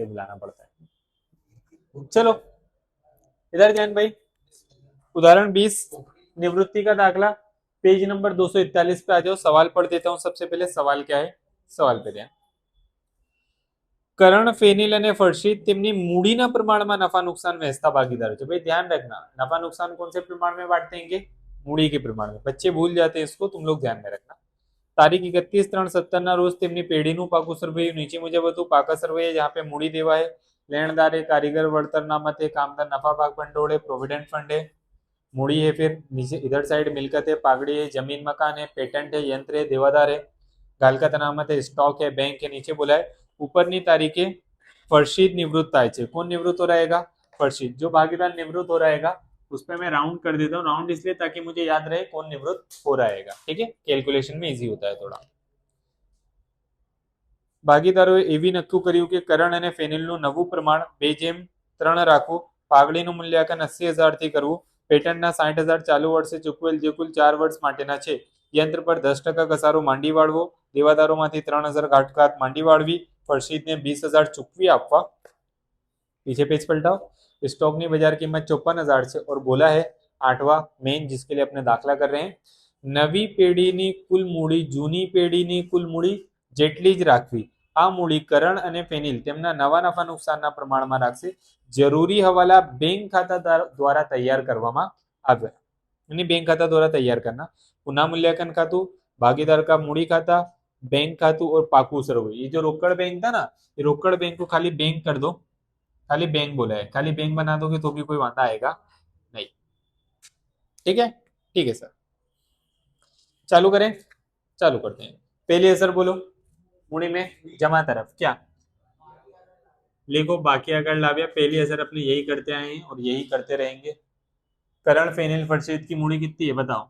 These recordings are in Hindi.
मिलाना पड़ता है। चलो इधर ध्यान भाई, उदाहरण 20 निवृत्ति का दाखला, पेज नंबर 241 पे आ जाओ। सवाल पढ़ देता हूं सबसे पहले। सवाल क्या है, सवाल पे ध्यान। કરણ ફેનિલ અને ફર્શીત તેમની મૂડીના પ્રમાણમાં નફા नुकसान वहसता भागीदार है। भाई ध्यान रखना, नफा नुकसान कौन से प्रमाण में बांटते हैं? मूडी के प्रमाण में। बच्चे भूल जाते हैं इसको, तुम लोग ध्यान में रखना। તારીખ 31/3/17 ના રોજ તેમની પેઢીનું પાકું સરવૈયું નીચે મુજબ હતું। પાકા સરવૈયા જहाँ पे મૂડી દેવા है, लेणदार है, कारीगर वળતર नामत है, कामदार नफा भाग भंडोળ है, प्रोविडेंट फंड है, मूड़ी है। फिर नीचे इधर साइड मिलकत है, पागड़ी है, जमीन मकान है, पेटेंट है, यंत्र है, देवादार है, गालकत अनामत है, स्टॉक है, बैंक है। नीचे बोला है ऊपરની તારીખે फर्शीद निवृत्त થાય છે। कौन निवृत्त हो रहेगा? फर्शीद। जो भागीदार निवृत्त हो रहेगा उस पर मैं राउंड कर देता हूँ। राउंड इसलिए ताकि मुझे याद रहे कौन निवृत्त हो रहेगा। ठीक है, कैलकुलेशन में इजी होता है थोड़ा। ભાગીદારોએ એવી નક્કી કર્યું કે કરણ અને ફેનિલનું નવું પ્રમાણ 2:3 રાખવું। પાગડીનું મૂલ્યાંકન 80,000 થી કરવું। પેટન્ટના 60,000 ચાલુ વર્ષે ચૂકવેલ જે કુલ 4 વર્ષ માટેના છે। यंत्र पर 10% घसारो मांडी वाळवो। देवादारोमांथी 3,000 घाटघात मांडी वाळवी। फर्शीदने 20,000 चूकवी आपवा। पीछे पेज पलटाओ। स्टॉक की बाजार कीमत 54,000 से और बोला है 8वां मेन जिसके लिए अपने दाखला कर रहे हैं, नवी पेढ़ीनी कुल मूडी जूनी पेढ़ीनी कुल मूडी जेटली ज राखवी। आ मूडी करण अने फेनिल तेमना नवा नफा नुकसानना प्रमाणमां राखशे। जरूरी हवाला बैंक खाता द्वारा तैयार करवामां आवे। यानी बैंक खाता द्वारा तैयार करना। पुनः मूल्यांकन खातु, भागीदार का मूडी खाता, बैंक खातु और पाकू सरवैयु। ये जो रोकड़ बैंक था ना, ये रोकड़ बैंक को खाली बैंक कर दो। खाली बैंक बोला है, खाली बैंक बना दोगे तो भी कोई वादा आएगा नहीं। ठीक है, ठीक है सर। चालू करें, चालू करते हैं। पहले असर बोलो, मूडी में जमा तरफ क्या लिखो, बाकी अगर लाव्या। पहली असर अपने यही करते आए हैं और यही करते रहेंगे। करण फेनिल फर्शीद की मूडी कितनी है बताओ?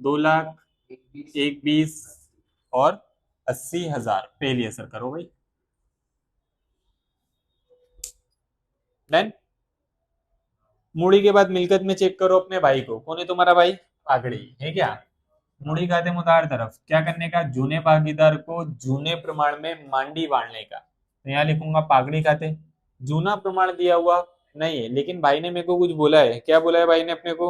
2,01,20 और 80,000। पहली असर करो भाई। डन। मूडी के बाद मिलकत में चेक करो अपने भाई को। कौन है तुम्हारा भाई? पागड़ी है क्या? मूडी खाते मुदार तरफ क्या करने का? जूने भागीदार को जूने प्रमाण में मांडी वाळने का। तो यहाँ लिखूंगा पागड़ी खाते। जूना प्रमाण दिया हुआ नहीं है, लेकिन भाई ने मेरे को कुछ बोला है। क्या बोला है भाई ने अपने को?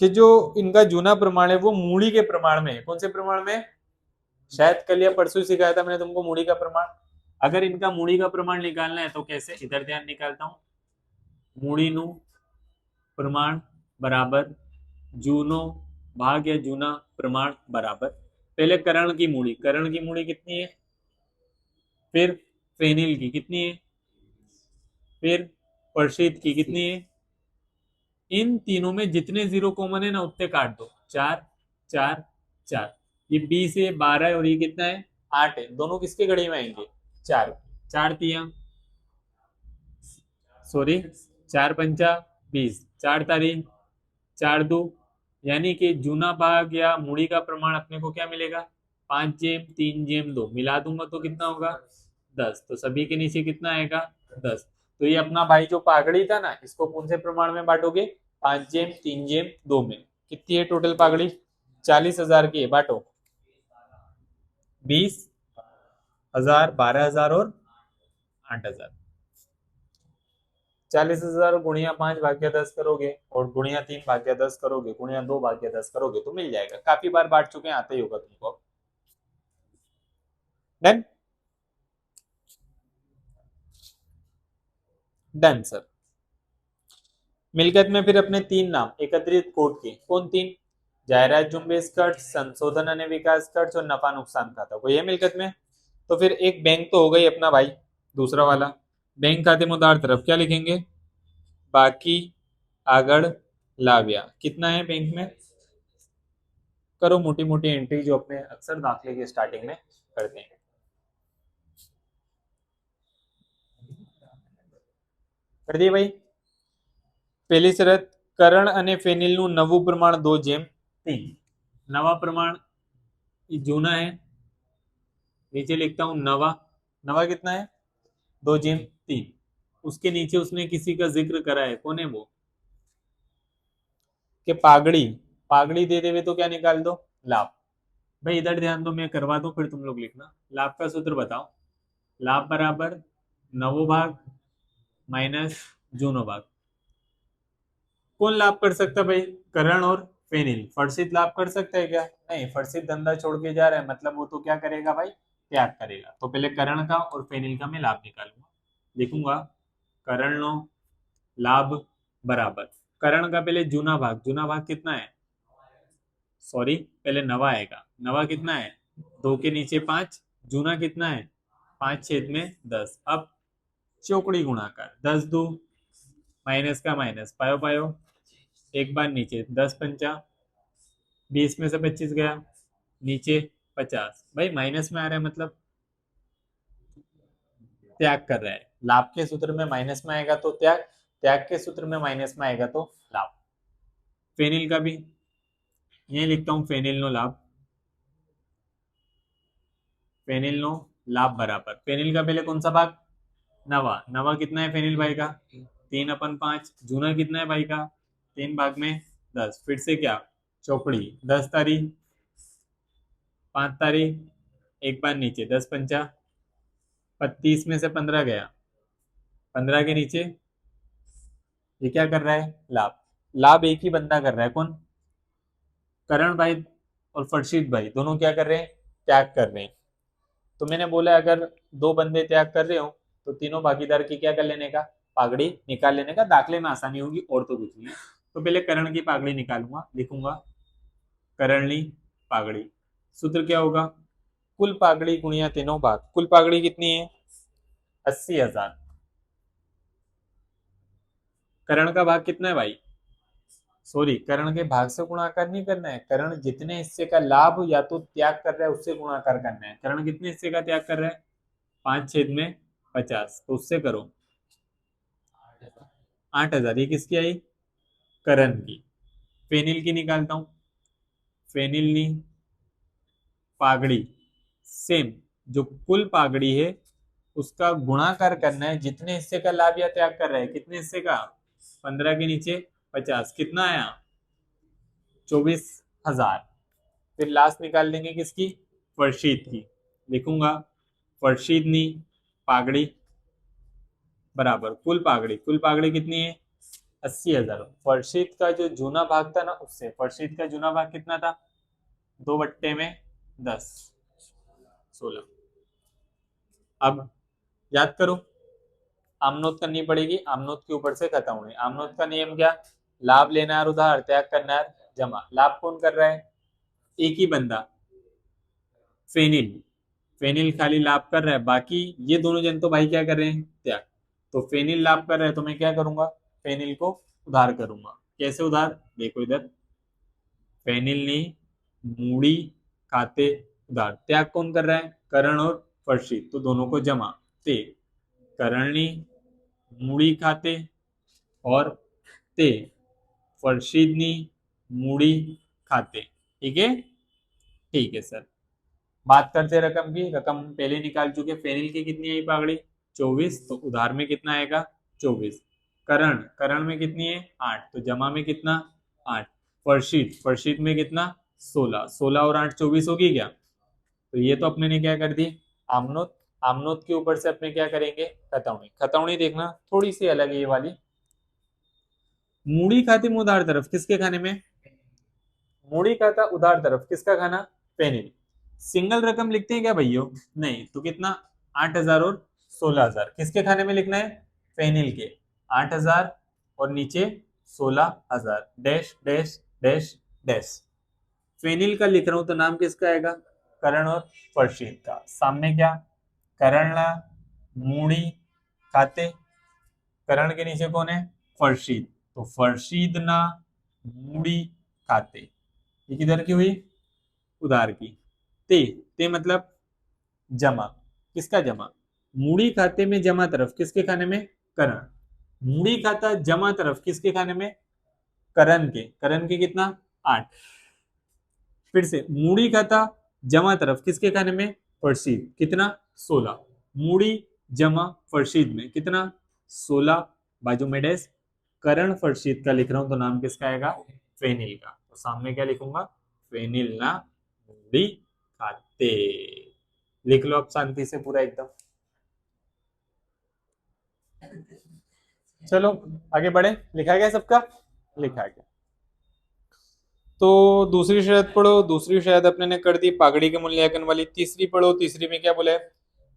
कि जो इनका जूना प्रमाण है वो मूडी के प्रमाण में है। कौन से प्रमाण में? शायद कल या परसों सिखाया था मैंने तुमको मूडी का प्रमाण। अगर इनका मूडी का प्रमाण निकालना है तो कैसे? इधर ध्यान निकालता हूं। मूडीनु प्रमाण बराबर जूनो भाग या जूना प्रमाण बराबर पहले करण की मूडी। करण की मूडी कितनी है? फिर फेनिल की कितनी है? फिर फर्शीद की कितनी है? इन तीनों में जितने जीरो कॉमन है ना उतने काट दो। 4 4 4। ये 20 है, 12 है और ये कितना है? 8 है। दोनों किसके घड़ी में आएंगे? 4 4 तिया सॉरी 4 पंचा 20, 4 तारीख 4 2, यानी कि जूना भाग या मूडी का प्रमाण अपने को क्या मिलेगा? 5/3/2 मिला दूंगा तो कितना होगा? 10। तो सभी के नीचे कितना आएगा? 10। तो ये अपना भाई जो पागड़ी था ना, इसको कौन से प्रमाण में बांटोगे? 5/3/2 में। कितनी है टोटल पागड़ी? 40,000 की है। बांटो 20,000, 12,000 और 8,000। 40,000 गुणिया 5 भाग्य 10 करोगे और गुणिया 3 भाग्य 10 करोगे, गुणिया 2 भाग्य 10 करोगे तो मिल जाएगा। काफी बार बांट चुके हैं, आते ही होगा तुमको। Done done sir. मिलकत में फिर अपने 3 नाम एकत्रित कोड के। कौन 3? जायरात झुंबेश खर्च, संशोधन और विकास खर्च और नफा नुकसान खाता। कोई है मिलकत में? तो फिर एक बैंक तो हो गई अपना भाई। दूसरा वाला बैंक खाते में उधार तरफ क्या लिखेंगे? बाकी आगड़ लाव्या। कितना है बैंक में? करो मोटी मोटी एंट्री जो अपने अक्सर दाखले की स्टार्टिंग में करते हैं। कर दिए भाई। पहली शरत करण અને ફેનિલનું નવું પ્રમાણ 2/3। नवा प्रमाण जूना है, नीचे लिखता हूं नवा। नवा कितना है? 2/3। उसके नीचे उसने किसी का जिक्र करा है। कौन है वो? कि पागड़ी। पागड़ी दे देवे तो क्या निकाल दो? लाभ। भाई इधर ध्यान दो, मैं करवा दूं फिर तुम लोग लिखना। लाभ का सूत्र बताओ। लाभ बराबर नवो भाग माइनस जूनो भाग। कौन लाभ कर सकता है भाई? करण और फेनिल। फर्शित लाभ कर सकता है क्या? नहीं, फर्शित धंधा छोड़ के जा रहा है, मतलब वो तो क्या करेगा भाई? त्याग करेगा। तो पहले करण का और फेनिल का मैं लाभ निकालूंगा। लिखूंगा करण नो लाभ बराबर करण का पहले जूना भाग कितना है? सॉरी, पहले नवा आएगा। नवा कितना है? 2 के नीचे 5। जूना कितना है? 5 छेद में 10। अब चौकड़ी गुणाकार 10 दो माइनस का माइनस पायो पायो, एक बार नीचे 10 पंचा 20 में से 25 गया, नीचे 50। भाई माइनस में आ रहा है मतलब त्याग कर रहा है। लाभ के सूत्र में माइनस में आएगा तो त्याग, त्याग के सूत्र में माइनस में आएगा तो लाभ। फेनिल का भी यही लिखता हूं, फेनिल नो लाभ। फेनिल नो लाभ बराबर फेनिल का पहले कौन सा भाग? नवा। नवा कितना है फेनिल भाई का? 3/5। जूना कितना है भाई का? 3 भाग में 10। फिर से क्या? चौकड़ी 10 तारीख 5 तारीख, एक बार नीचे 10 पंचा 25 में से 15 गया, 15 के नीचे ये क्या कर रहा है? लाभ। लाभ एक ही बंदा कर रहा है, कौन? करण भाई और फरशीद भाई दोनों क्या कर रहे हैं? त्याग कर रहे हैं। तो मैंने बोला अगर दो बंदे त्याग कर रहे हो तो तीनों भागीदार की क्या कर लेने का? पागड़ी निकाल लेने का। दाखले में आसानी होगी और तो कुछ नहीं है। तो पहले करण की पागड़ी निकालूंगा। लिखूंगा करणली पागड़ी। सूत्र क्या होगा? कुल पागड़ी गुणिया तीनों भाग। कुल पागड़ी कितनी है? 80,000। करण का भाग कितना है भाई? सॉरी, करण के भाग से गुणाकार नहीं करना है। करण जितने हिस्से का लाभ या तो त्याग कर रहा है उससे गुणाकार करना है। करण कितने हिस्से का त्याग कर रहा है? 5 छेद में 50, तो उससे करो 8,000। ये किसकी आई? करण की। फेनिल की निकालता हूं। फेनिल नी पागड़ी सेम, जो कुल पागड़ी है उसका गुणाकार करना है जितने हिस्से का लाभ या त्याग कर रहा है। कितने हिस्से का? 15 के नीचे 50। कितना आया? 24,000। फिर लास्ट निकाल देंगे किसकी? फरशीद की। लिखूंगा फरशीदनी पागड़ी बराबर कुल पागड़ी कितनी है? 80,000। फरशीद का जो जूना भाग था ना उससे, फरशीद का जूना भाग कितना था? 2/10 16। अब याद करो, आमनोत करनी पड़ेगी। आमनोत के ऊपर से खत्म हुई। आमनोत का नियम क्या? लाभ लेना है उधार, त्याग करना है जमा। लाभ कौन कर रहा है? एक ही बंदा, फेनिल। फेनिल खाली लाभ कर रहा है, बाकी ये दोनों जन तो भाई क्या कर रहे हैं? त्याग। तो फेनिल लाभ कर रहा है तो मैं क्या करूंगा? फेनिल को उधार करूंगा। कैसे उधार? देखो इधर, फेनिल ने मूड़ी खाते उधार। त्याग कौन कर रहा है? करण और फर्शी, तो दोनों को जमा। ते करणी मूड़ी खाते और ते फरशीदनी मूड़ी खाते। ठीक है? ठीक है सर। बात करते हैं रकम की। रकम पहले निकाल चुके। फेनिल की कितनी आई पागड़ी? 24। तो उधार में कितना आएगा? 24। करण करण में कितनी है? 8। तो जमा में कितना? 8। फरशीद फरशीद में कितना? 16। 16 और 8 24 होगी क्या? तो ये तो अपने ने क्या कर दी? आमनोत। आमनोत के ऊपर से अपने क्या करेंगे? खतौनी। खतौनी देखना थोड़ी सी अलग है ये वाली। मूड़ी खाते में उधार तरफ किसके खाने में? मूड़ी खाता उधार तरफ किसका खाना? पेनिल। सिंगल रकम लिखते हैं क्या भैया? नहीं, तो कितना? 8,000 और 16,000 किसके खाने में लिखना है? पेनिल के। 8,000 और नीचे 16,000 डैश डैश डैश डैश। फेनिल का लिख रहा हूं तो नाम किसका आएगा? करण और फरशीद का। सामने क्या? करणला मूड़ी खाते, करण के नीचे कौन है? फरशीद। तो फरशीद ना मूड़ी खाते। ये किधर की हुई? उधार की। ते मतलब जमा। किसका जमा? मूड़ी खाते में जमा तरफ किसके खाने में? करण। मूड़ी खाता जमा तरफ किसके खाने में? करण के। करण के कितना? 8। फिर से मूड़ी खाता जमा तरफ किसके खाने में? फरशीद। कितना? 16। मूड़ी जमा फरशीद में कितना? 16। बाजू में डैश। करण फरशीद का लिख रहा हूं तो नाम किसका आएगा? फेनिल का। तो सामने क्या लिखूंगा? फेनिल ना मूड़ी खाते। लिख लो अब शांति से पूरा एकदम। चलो आगे बढ़े, लिखा गया सबका, लिखा गया। तो दूसरी शर्त पढ़ो, दूसरी शर्त अपने ने कर दी पागड़ी के मूल्यांकन वाली। तीसरी पढ़ो, तीसरी में क्या बोला है,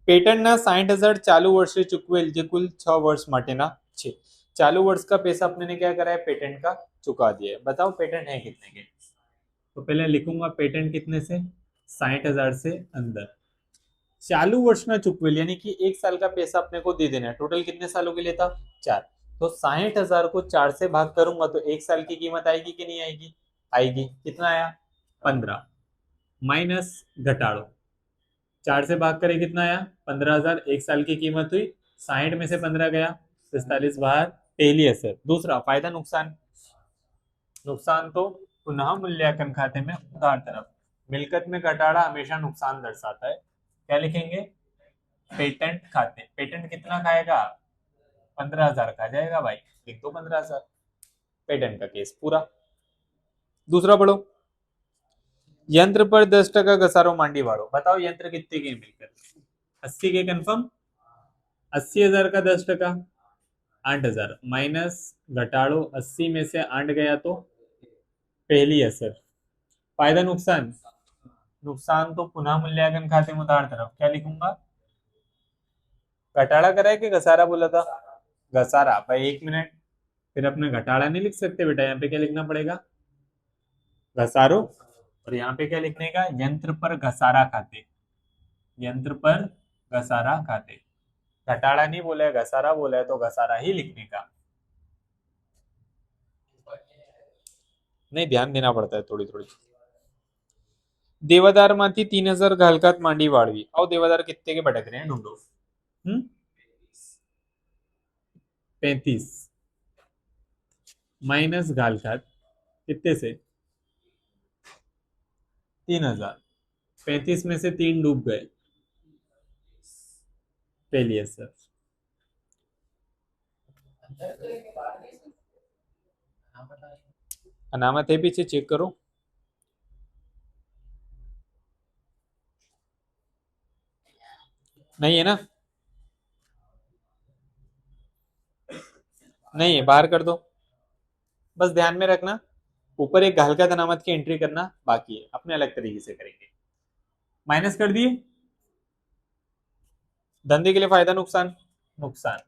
પેટર્નના 60,000 चालू वर्षे चूकवेल જે कुल 6 वर्ष माटेना छे। चालू वर्ष का पैसा अपने ने क्या करा है, पेटेंट का चुका दिया है। बताओ पेटेंट है कितने के। तो पहले लिखूंगा पेटेंट कितने से, 60,000 से अंदर। चालू वर्ष में चुकवेल यानी कि 1 साल का पैसा अपने को दे देना है। टोटल कितने सालों के लिए था, 4। तो 60,000 को 4 से भाग करूंगा तो 1 साल की कीमत आएगी कि नहीं आएगी, आएगी। कितना आया, 15 माइनस घटाड़ो, 4 से भाग करे कितना आया, 15,000। 1 साल की कीमत हुई, 60 में से 15 गया, 45 बाहर। पहली असर। दूसरा फायदा नुकसान, नुकसान तो पुनः मूल्यांकन खाते में उधार तरफ। मिलकत में घटाड़ा हमेशा नुकसान दर्शाता है। क्या लिखेंगे, पेटेंट खाते। पेटेंट कितना खाएगा, 15,000 खा जाएगा भाई, लिख दो 15,000। पेटेंट का केस पूरा। दूसरा पढ़ो, यंत्र पर 10% घसारो मांडी वाड़ो। बताओ यंत्र कितने के मिलकर, 80 के कंफर्म। 80,000 का 10%, 8,000 माइनस घटाड़ो 80 में से 8 गया तो पहली असर। फायदा नुकसान, नुकसान तो पुनः मूल्यांकन खाते में उधार तरफ। क्या लिखूंगा, घटाड़ा करा है कि घसारा बोला था, घसारा भाई। 1 मिनट, फिर अपने घटाड़ा नहीं लिख सकते बेटा, यहाँ पे क्या लिखना पड़ेगा, घसारो। और यहाँ पे क्या लिखने का, यंत्र पर घसारा खाते, यंत्र पर घसारा खाते। घटाड़ा नहीं बोला है, घसारा बोला है, तो घसारा ही लिखने का। नहीं, ध्यान देना पड़ता है थोड़ी थोड़ी। देवादार माथी 3,000 घालकात मांडी वाड़वी। आओ देवादार कितने के भटक रहे हैं ढूंढो। 35 माइनस घालकात कितने से, 3,000। 35 में से 3 डूब गए, पहली असर। अनामत है पीछे, चेक करो। नहीं है ना, नहीं है, बाहर कर दो। बस ध्यान में रखना, ऊपर एक घालकात अनामत की एंट्री करना बाकी है, अपने अलग तरीके से करेंगे। माइनस कर दिए, धंधे के लिए फायदा नुकसान, नुकसान।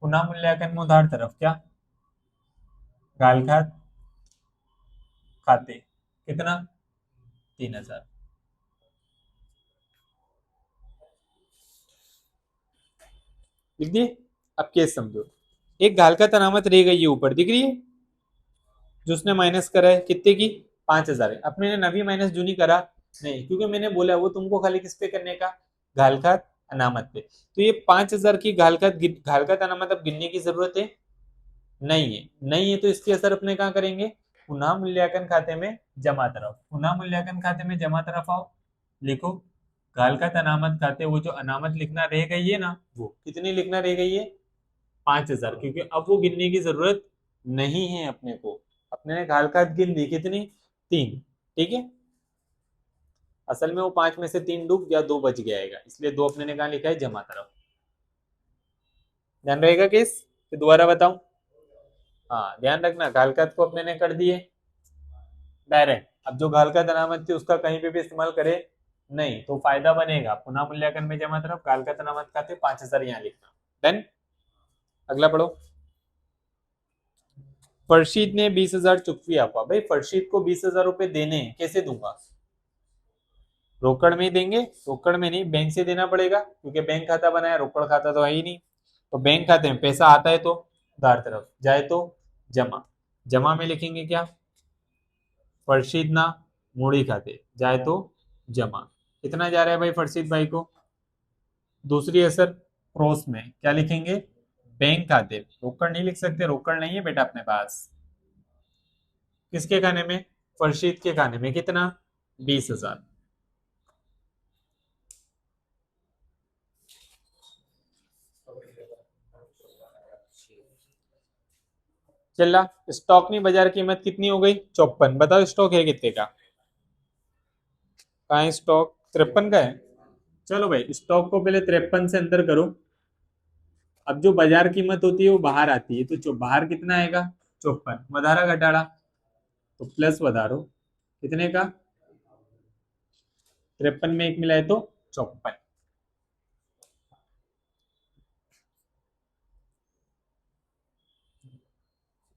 पुनः मूल्यांकन में उधार तरफ क्या, घालकात खाते कितना, 3,000। लिख दिए। अब केस समझो, एक घालकात अनामत रह गई है ऊपर, दिख रही है, जो उसने माइनस करा है कितने की, 5,000 है। अपने ने नवी माइनस जूनी करा नहीं, क्योंकि मैंने बोला वो तुमको खाली किस पे करने का, घालकात अनामत पे। तो ये 5,000 की घालकात अनामत अब गिनने की जरूरत है नहीं है, नहीं है, तो इसकी असर अपने कहाँ करेंगे, पुनः मूल्यांकन खाते में जमा तरफ। पुनः मूल्यांकन खाते में जमा तरफ आओ, लिखो घालकात अनामत खाते। वो जो अनामत लिखना रह गई है ना, वो कितनी लिखना रह गई है, 5,000, क्योंकि अब वो गिनने की जरूरत नहीं है अपने को। अपने ने घालकात गिन दी कितनी, 3। ठीक है, असल में वो 5 में से 3 डूब गया, 2 बच गया, इसलिए 2 अपने ने कहा लिखा है जमा तरफ। ध्यान रहेगा केस, फिर दोबारा बताऊं। हाँ ध्यान रखना, घालकात को अपने ने कर दिए डायरेक्ट। अब जो घालकात अनामत थी उसका कहीं पे भी इस्तेमाल करे नहीं, तो फायदा बनेगा पुनः मूल्यांकन में जमा तरफ। घालकात अनामत खाते 5,000 यहाँ लिखना। देन अगला पढ़ो, फरशीद ने 20,000 चुकवी आपा। भाई फरशीद को 20,000 रुपए देने, कैसे दूंगा, रोकड़ में ही देंगे, रोकड़ में नहीं, बैंक से देना पड़ेगा, क्योंकि बैंक खाता बनाया, रोकड़ खाता तो है ही नहीं। तो बैंक खाते में पैसा आता है तो उधार तरफ, जाए तो जमा। जमा में लिखेंगे क्या, फरशीद ना मूड़ी खाते, जाए तो जमा। कितना जा रहा है भाई फरशीद भाई को। दूसरी असर क्रॉस में क्या लिखेंगे, बैंक खाते। रोकड़ नहीं लिख सकते, रोकड़ नहीं है बेटा अपने पास। किसके खाने में, फरशीद के खाने में। कितना, 20,000। चला, स्टॉक की बाजार कीमत कितनी हो गई, 54। बताओ स्टॉक है कितने का, कहाँ है स्टॉक, 53 का है। चलो भाई स्टॉक को पहले 53 से अंदर करो, अब जो बाजार कीमत होती है वो बाहर आती है, तो जो बाहर कितना आएगा 54, वधारा घटाड़ा, तो प्लस वधारो कितने का 53 में एक मिला है तो 54।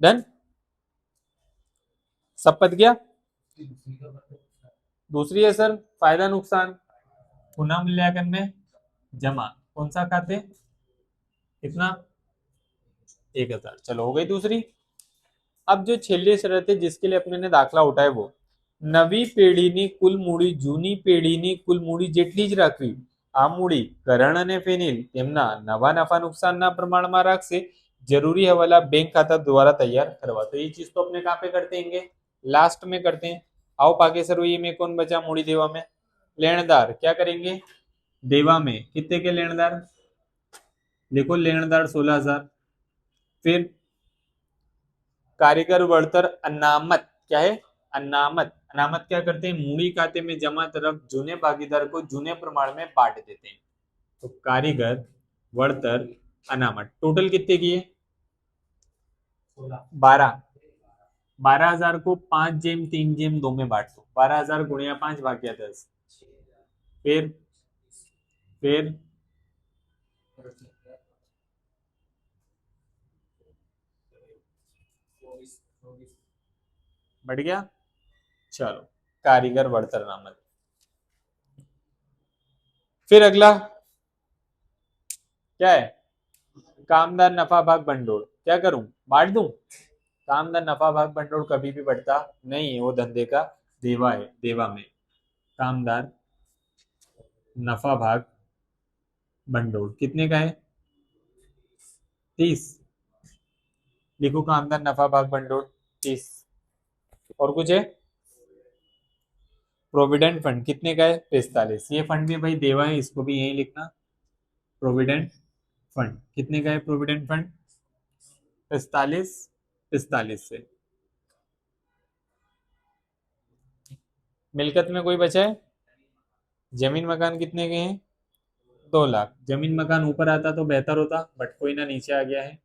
डन, सब पत गया। दूसरी है सर फायदा नुकसान, पुनः मूल्यांकन में जमा, कौन सा खाते कितना 1000, चलो हो गई दूसरी। अब जो छेल्ली शरत है जिसके लिए अपने ने दाखला उठाए वो, नवी पेढ़ीनी कुल मूડી जूनी पेढ़ीनी कुल मूडी જેટલી જ રાખવી, આ મૂડી કરણ અને ફેનિલ તેમના નવા નફા નુકસાનના પ્રમાણમાં રાખશે, जरूरी हवाला बैंक खाता द्वारा तैयार करवा। तो ये चीज तो अपने कहाँ पे करते हैं, लास्ट में करते हैं। आओ पाके सर ये में कौन बचा मूडी देवा में, लेनदार क्या करेंगे, देवा में कितने के लेनदार, देखो लेनदार 16,000। फिर कारीगर बढ़तर अनामत क्या है, अनामत, अनामत क्या करते हैं, मूडी खाते में जमा तरफ जूने भागीदार को जूने प्रमाण में बांट देते हैं। तो कारीगर बढ़तर अनामत टोटल कितने की है 12, 12,000 को 5/3/2 में बांट दो, 12,000 गुणिया 5 भाग्या 10। फिर बढ़ गया, चलो कारीगर बढ़तर अनामत। फिर अगला क्या है, कामदार नफा भाग भंडोल, क्या करूं बांट दूं, कामदार नफा भाग भंडोल कभी भी बढ़ता नहीं है, वो धंधे का देवा है, देवा में कामदार नफा भाग भंडोल कितने का है 30, लिखो कामदार नफा भाग भंडोल 30। और कुछ है, प्रोविडेंट फंड कितने का है 45, ये फंड भी भाई देवा है, इसको भी यही लिखना, प्रोविडेंट फंड कितने का है, प्रोविडेंट फंड 45, 45 से। मिलकत में कोई बचा है, जमीन मकान कितने के हैं 2 लाख, जमीन मकान ऊपर आता तो बेहतर होता बट कोई ना नीचे आ गया है।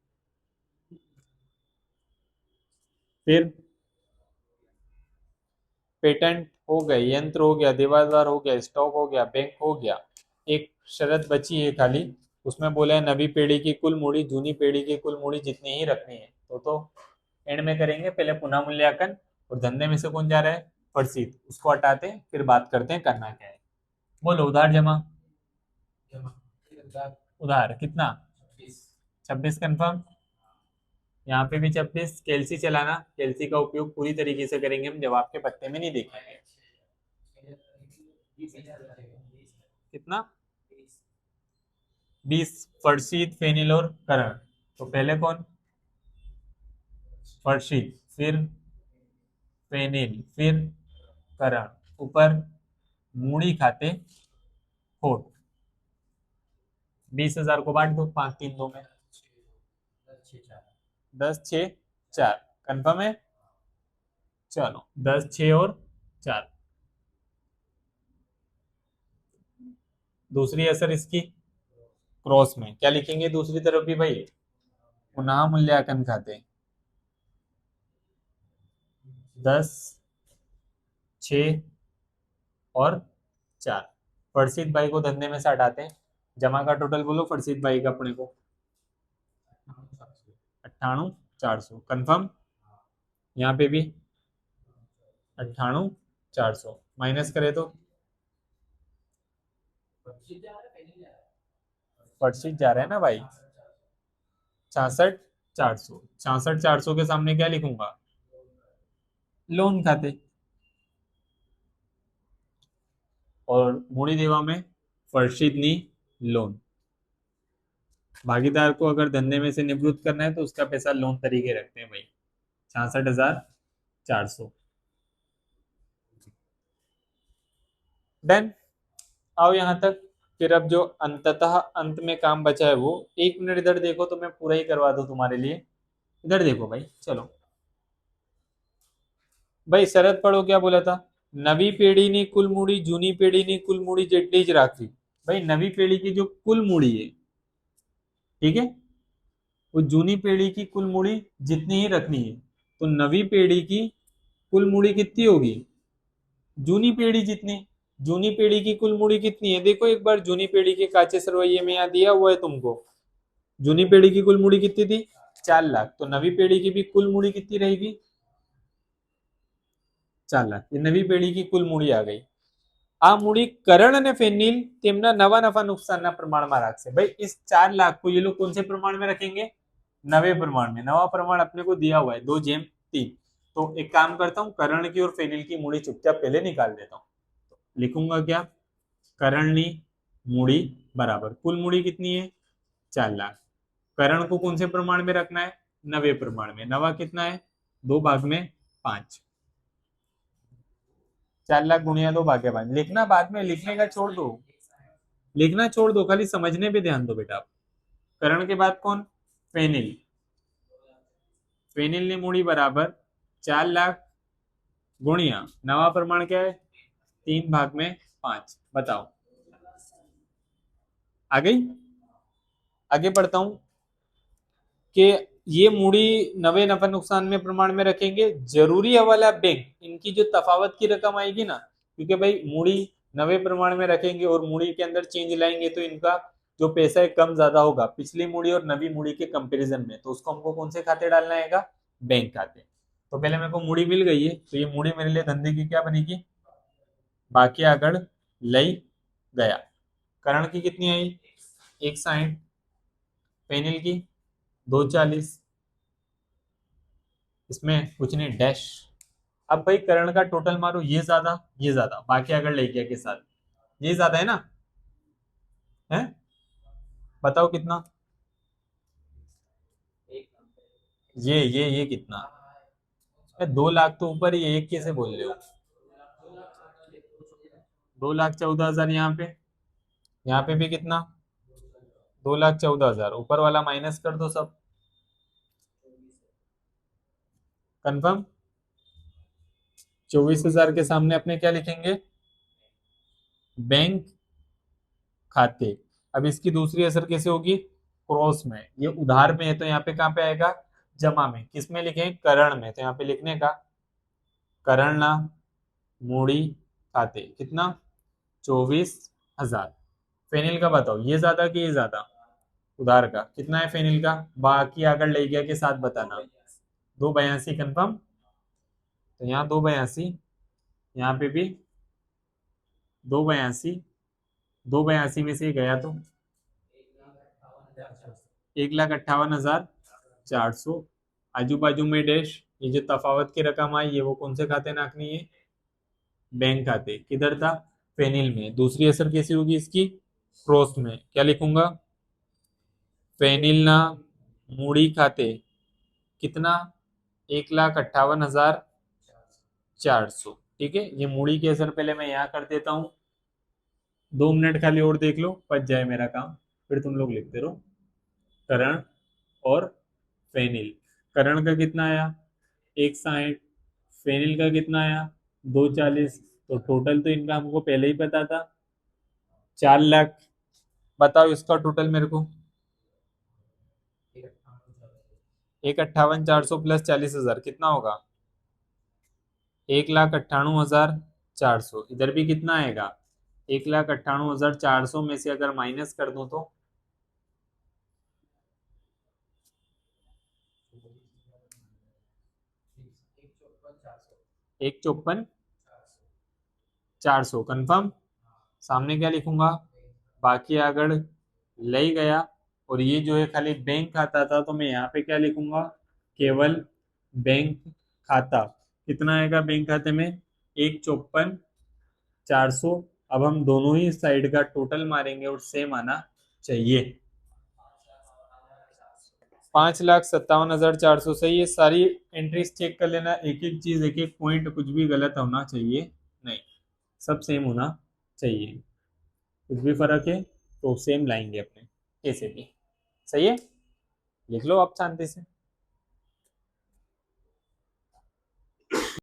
फिर पेटेंट हो गए, यंत्र हो गया, देवादार हो गया, स्टॉक हो गया, बैंक हो गया, एक शर्त बची है खाली, उसमें बोला है नवी पीढ़ी की कुल मूड़ी जूनी पीढ़ी की कुल मूड़ी जितनी ही रखनी है, तो एंड में करेंगे, पहले पुनः मूल्यांकन और धंधे में से कौन जा रहा है प्रसिद्ध, उसको हटाते हैं फिर बात करते हैं करना क्या है। बोलो उधार जमा, उधार कितना 26 कंफर्म, यहाँ पे भी 26, कैलसी चलाना, कैलसी का उपयोग पूरी तरीके से करेंगे हम, जवाब के पत्ते में नहीं देखेंगे। कितना 20, फर्शीद फेनिल और करण, तो पहले कौन फर्शीद, फिर फेनिल, फिर करण, ऊपर मूड़ी खाते खोट, 20,000 को बांट दो 5/3/2 में, 10/6/4 कंफर्म है, चलो 10/6 और 4। दूसरी असर इसकी क्रॉस में क्या लिखेंगे दूसरी तरफ भी भाई, पुनः मूल्यांकन खाते 10/6 और 4, फरसीद भाई को धंधे में से हटाते हैं, जमा का टोटल बोलो फरसीद भाई का अपने को 98,400 कंफर्म, यहाँ पे भी 98,400 माइनस करे तो फरसीद जा रहा है ना भाई 66,400, 66,400 के सामने क्या लिखूंगा लोन खाते, और मूडी देवा में फर्शीदनी लोन, भागीदार को अगर धंधे में से निवृत्त करना है तो उसका पैसा लोन तरीके रखते हैं भाई 66,400। डन, आओ यहाँ तक। फिर अब जो अंततः अंत में काम बचा है वो, 1 मिनट इधर देखो तो मैं पूरा ही करवा दूं तुम्हारे लिए, इधर देखो भाई, चलो भाई शरत पढ़ो क्या बोला था, नवी पेढ़ी ने कुल मूड़ी जूनी पेढ़ी ने कुल मूड़ी जेटली ज राखी, भाई नवी पेढ़ी की जो कुल मूड़ी है ठीक है, वो जूनी पीढ़ी की कुल मूड़ी जितनी ही रखनी है। तो नवी पीढ़ी की कुल मूड़ी कितनी होगी? जूनी पीढ़ी जितनी। जूनी पीढ़ी की कुल मूड़ी कितनी है? देखो एक बार, जूनी पीढ़ी के काचे सरवैये में यहाँ दिया हुआ है तुमको। जूनी पीढ़ी की कुल मूड़ी कितनी थी? 4 लाख। तो नवी पीढ़ी की भी कुल मूड़ी कितनी रहेगी? 4 लाख। ये नवी पेढ़ी की कुल मूડી आ गई। આ મૂડી કરણ અને ફેનિલ તેમના નવા નફા નુકસાનના પ્રમાણમાં રાખશે। भाई इस 4 लाख को ये लोग कौन से प्रमाण में रखेंगे? नवे प्रमाण में। नवा प्रमाण अपने को दिया हुआ है 2/3। तो एक काम करता हूँ, करण की और फेनिल की मूड़ी चुपचाप पहले निकाल देता हूँ। लिखूंगा क्या? करणनी मूड़ी बराबर कुल मूड़ी कितनी है? 4 लाख। करण को कौन से प्रमाण में रखना है? नवे प्रमाण में। नवा कितना है? 2/5। 4 लाख गुणिया 2/5। लिखना बाद में, लिखने का छोड़ दो, लिखना छोड़ दो, खाली समझने पे ध्यान दो बेटा। करण के बाद कौन? फेनिल। फेनिल ने मूड़ी बराबर 4 लाख गुणिया नवा प्रमाण क्या है? 3/5। बताओ आ गई? आगे बढ़ता हूं कि ये मूड़ी नवे नफा नुकसान में प्रमाण में रखेंगे। जरूरी हवाला बैंक, इनकी जो तफावत की रकम आएगी ना, क्योंकि भाई मूड़ी नवे प्रमाण में रखेंगे और मूड़ी के अंदर चेंज लाएंगे तो इनका जो पैसा है कम ज्यादा होगा पिछली मूड़ी और नवी मूड़ी के कंपैरिजन में। तो उसको हमको कौन से खाते डालना है? बैंक खाते। तो पहले मेरे को मूड़ी मिल गई है, तो ये मूड़ी मेरे लिए धंधे की क्या बनेगी? बाकी आगड़ लई गया। करण की कितनी आई? 160। पेनिल की 240। इसमें कुछ नहीं, डैश। अब भाई करण का टोटल मारो, ये ज्यादा ये ज्यादा, बाकी अगर ले गया के साथ ये ज्यादा है ना? है? बताओ कितना? ये कितना? 2 लाख तो ऊपर ही है, एक कैसे बोल रहे हो? 2,14,000 यहाँ पे भी कितना? 2,14,000। ऊपर वाला माइनस कर दो सब। कंफर्म? 24,000 के सामने अपने क्या लिखेंगे? बैंक खाते। अब इसकी दूसरी असर कैसे होगी? क्रॉस में। ये उधार में है तो यहाँ पे कहाँ पे आएगा? जमा में। किस में लिखें? करण में। तो यहाँ पे लिखने का करण मूड़ी खाते कितना? 24,000। फेनिल का बताओ, ये ज्यादा कि ये ज्यादा? उधार का कितना है फेनिल का? बाकी अगर ले गया के साथ बताना। 282। कंफर्म? तो यहाँ 282, यहाँ पे भी 282। 282 में से ये गया तो 1,58,400। आजू बाजू में डैश। ये जो तफावत की रकम आई है वो कौन से खाते नाखनी है? बैंक खाते। किधर था? फेनिल में। दूसरी असर कैसी होगी इसकी? क्रॉस में। क्या लिखूंगा? फेनिल ना मूड़ी खाते कितना? 1,58,400। ठीक है, ये मूड़ी की असर पहले मैं यहाँ कर देता हूँ। 2 मिनट खाली और देख लो, बच जाए मेरा काम, फिर तुम लोग लिखते रहो। करण और फेनिल। करण का कितना आया? 160। फेनिल का कितना आया? 240। तो टोटल तो इनका हमको पहले ही पता था, 4 लाख। बताओ इसका टोटल मेरे को। 1,58,400 प्लस 40,000 कितना होगा? 1,98,400। इधर भी कितना आएगा? 1,98,400 में से अगर माइनस कर दूं तो 1,54,400। कंफर्म? सामने क्या लिखूंगा? बाकी अगर ले गया। और ये जो है खाली बैंक खाता था, तो मैं यहाँ पे क्या लिखूंगा? केवल बैंक खाता। कितना आएगा बैंक खाते में? 1,54,400। अब हम दोनों ही साइड का टोटल मारेंगे और सेम आना चाहिए। 5,57,400 सही है। सारी एंट्रीज चेक कर लेना, एक एक चीज, एक एक पॉइंट, कुछ भी गलत होना चाहिए नहीं, सब सेम होना चाहिए। कुछ भी फर्क है तो सेम लाएंगे अपने कैसे भी। सही है? लिख लो आप शांति से।